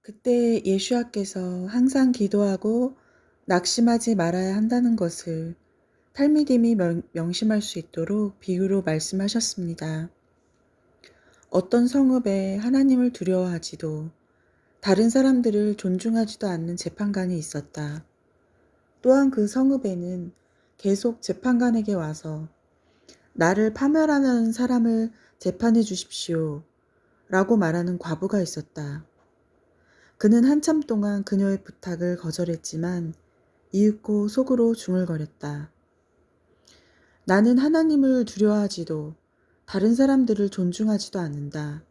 그때 예수와께서 항상 기도하고 낙심하지 말아야 한다는 것을 탈미dim이 명심할 수 있도록 비유로 말씀하셨습니다. 어떤 성읍에 하나님을 두려워하지도 다른 사람들을 존중하지도 않는 재판관이 있었다. 또한 그 성읍에는 계속 재판관에게 와서 나를 파멸하는 사람을 재판해 주십시오 라고 말하는 과부가 있었다. 그는 한참 동안 그녀의 부탁을 거절했지만 이윽고 속으로 중얼거렸다. 나는 하나님을 두려워하지도 다른 사람들을 존중하지도 않는다.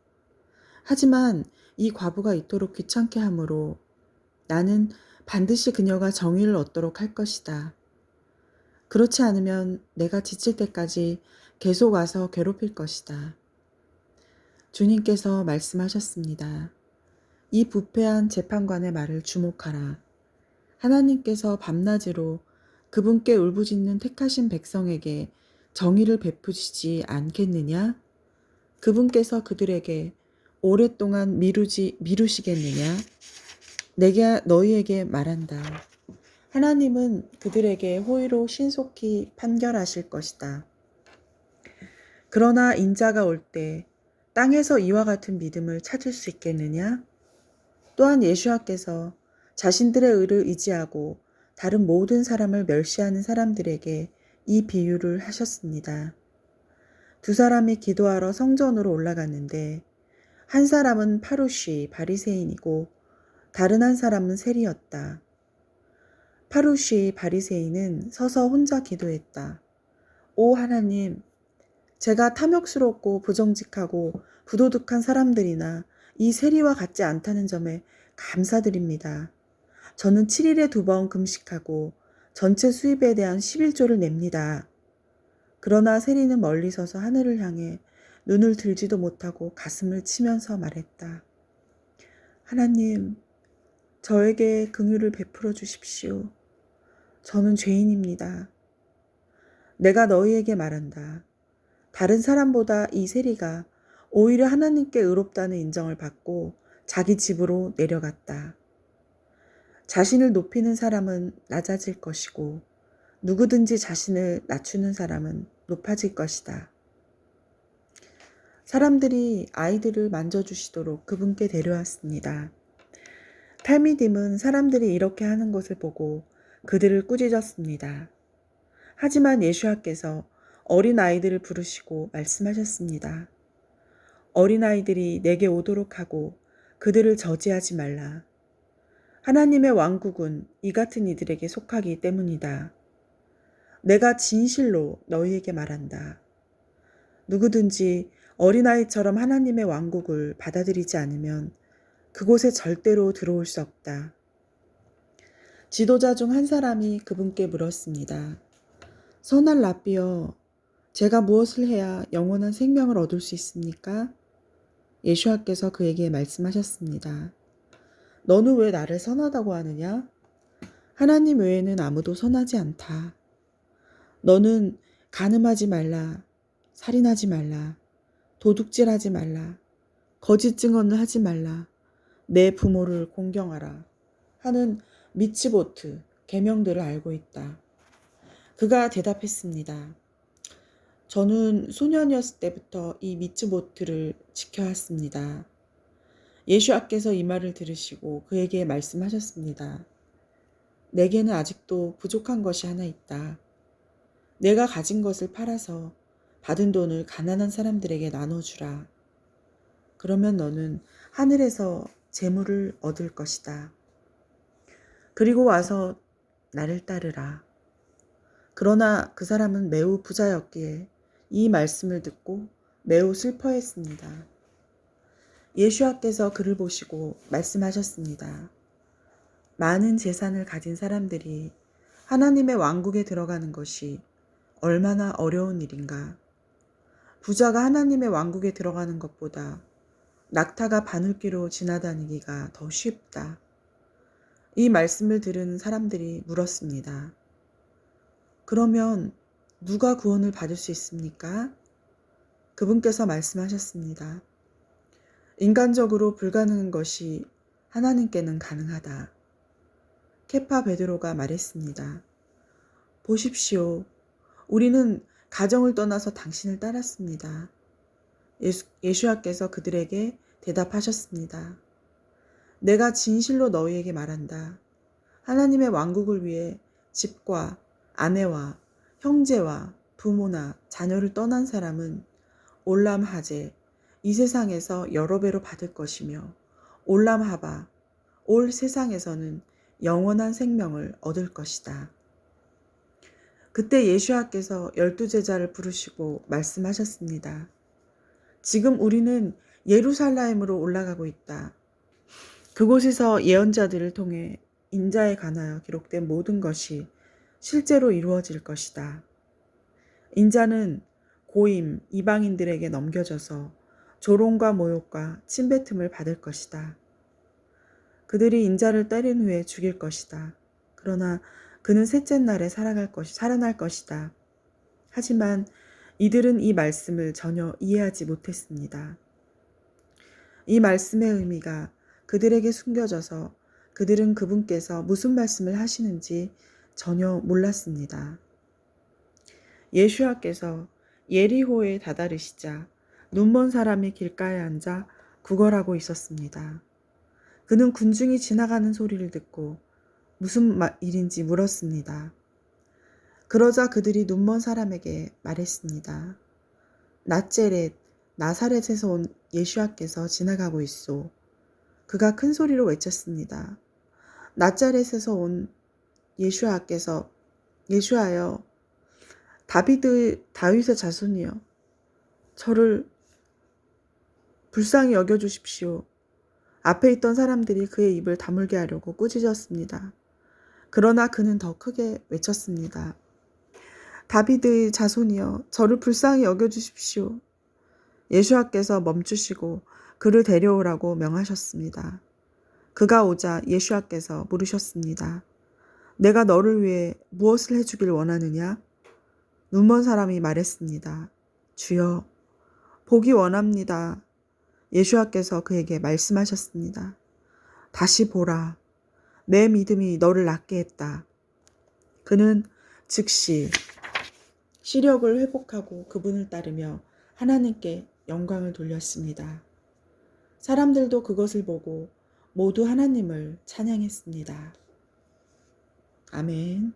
하지만 이 과부가 이토록 귀찮게 하므로 나는 반드시 그녀가 정의를 얻도록 할 것이다. 그렇지 않으면 내가 지칠 때까지 계속 와서 괴롭힐 것이다. 주님께서 말씀하셨습니다. 이 부패한 재판관의 말을 주목하라. 하나님께서 밤낮으로 그분께 울부짖는 택하신 백성에게 정의를 베푸시지 않겠느냐? 그분께서 그들에게 오랫동안 미루시겠느냐? 내가 너희에게 말한다. 하나님은 그들에게 호의로 신속히 판결하실 것이다. 그러나 인자가 올 때 땅에서 이와 같은 믿음을 찾을 수 있겠느냐? 또한 예수와께서 자신들의 의를 의지하고 다른 모든 사람을 멸시하는 사람들에게 이 비유를 하셨습니다. 두 사람이 기도하러 성전으로 올라갔는데 한 사람은 파루시 바리새인이고 다른 한 사람은 세리였다. 파루시 바리새인은 서서 혼자 기도했다. 오 하나님, 제가 탐욕스럽고 부정직하고 부도덕한 사람들이나 이 세리와 같지 않다는 점에 감사드립니다. 저는 7일에 2번 금식하고 전체 수입에 대한 11조를 냅니다. 그러나 세리는 멀리 서서 하늘을 향해 눈을 들지도 못하고 가슴을 치면서 말했다. 하나님, 저에게 긍휼을 베풀어 주십시오. 저는 죄인입니다. 내가 너희에게 말한다. 다른 사람보다 이 세리가 오히려 하나님께 의롭다는 인정을 받고 자기 집으로 내려갔다. 자신을 높이는 사람은 낮아질 것이고 누구든지 자신을 낮추는 사람은 높아질 것이다. 사람들이 아이들을 만져주시도록 그분께 데려왔습니다. 탈미딤은 사람들이 이렇게 하는 것을 보고 그들을 꾸짖었습니다. 하지만 예수와께서 어린아이들을 부르시고 말씀하셨습니다. 어린아이들이 내게 오도록 하고 그들을 저지하지 말라. 하나님의 왕국은 이 같은 이들에게 속하기 때문이다. 내가 진실로 너희에게 말한다. 누구든지 어린아이처럼 하나님의 왕국을 받아들이지 않으면 그곳에 절대로 들어올 수 없다. 지도자 중 한 사람이 그분께 물었습니다. 선한 랍비여, 제가 무엇을 해야 영원한 생명을 얻을 수 있습니까? 예수와께서 그에게 말씀하셨습니다. 너는 왜 나를 선하다고 하느냐? 하나님 외에는 아무도 선하지 않다. 너는 간음하지 말라, 살인하지 말라, 도둑질하지 말라, 거짓 증언을 하지 말라, 내 부모를 공경하라 하는 미츠보트 계명들을 알고 있다. 그가 대답했습니다. 저는 소년이었을 때부터 이 미츠보트를 지켜왔습니다. 예수와께서 이 말을 들으시고 그에게 말씀하셨습니다. 내게는 아직도 부족한 것이 하나 있다. 내가 가진 것을 팔아서 받은 돈을 가난한 사람들에게 나눠주라. 그러면 너는 하늘에서 재물을 얻을 것이다. 그리고 와서 나를 따르라. 그러나 그 사람은 매우 부자였기에 이 말씀을 듣고 매우 슬퍼했습니다. 예수와께서 그를 보시고 말씀하셨습니다. 많은 재산을 가진 사람들이 하나님의 왕국에 들어가는 것이 얼마나 어려운 일인가. 부자가 하나님의 왕국에 들어가는 것보다 낙타가 바늘귀로 지나다니기가 더 쉽다. 이 말씀을 들은 사람들이 물었습니다. 그러면 누가 구원을 받을 수 있습니까? 그분께서 말씀하셨습니다. 인간적으로 불가능한 것이 하나님께는 가능하다. 케파 베드로가 말했습니다. 보십시오. 우리는 가정을 떠나서 당신을 따랐습니다. 예수와께서 그들에게 대답하셨습니다. 내가 진실로 너희에게 말한다. 하나님의 왕국을 위해 집과 아내와 형제와 부모나 자녀를 떠난 사람은 올람하제, 이 세상에서 여러 배로 받을 것이며 올람하바, 올 세상에서는 영원한 생명을 얻을 것이다. 그때 예수와께서 12제자를 부르시고 말씀하셨습니다. 지금 우리는 예루살렘으로 올라가고 있다. 그곳에서 예언자들을 통해 인자에 관하여 기록된 모든 것이 실제로 이루어질 것이다. 인자는 고임 이방인들에게 넘겨져서 조롱과 모욕과 침뱉음을 받을 것이다. 그들이 인자를 때린 후에 죽일 것이다. 그러나 그는 셋째 날에 살아날 것이다. 하지만 이들은 이 말씀을 전혀 이해하지 못했습니다. 이 말씀의 의미가 그들에게 숨겨져서 그들은 그분께서 무슨 말씀을 하시는지 전혀 몰랐습니다. 예수와께서 예리호에 다다르시자 눈먼 사람이 길가에 앉아 구걸하고 있었습니다. 그는 군중이 지나가는 소리를 듣고 무슨 일인지 물었습니다. 그러자 그들이 눈먼 사람에게 말했습니다. 나사렛에서 온 예수와께서 지나가고 있소. 그가 큰 소리로 외쳤습니다. 나자렛에서 온 예수하여 다윗의 자손이여 저를 불쌍히 여겨주십시오. 앞에 있던 사람들이 그의 입을 다물게 하려고 꾸짖었습니다. 그러나 그는 더 크게 외쳤습니다. 다윗의 자손이여 저를 불쌍히 여겨주십시오. 예수와께서 멈추시고 그를 데려오라고 명하셨습니다. 그가 오자 예수와께서 물으셨습니다. 내가 너를 위해 무엇을 해주길 원하느냐? 눈먼 사람이 말했습니다. 주여, 보기 원합니다. 예수와께서 그에게 말씀하셨습니다. 다시 보라. 내 믿음이 너를 낫게 했다. 그는 즉시 시력을 회복하고 그분을 따르며 하나님께 영광을 돌렸습니다. 사람들도 그것을 보고 모두 하나님을 찬양했습니다. 아멘.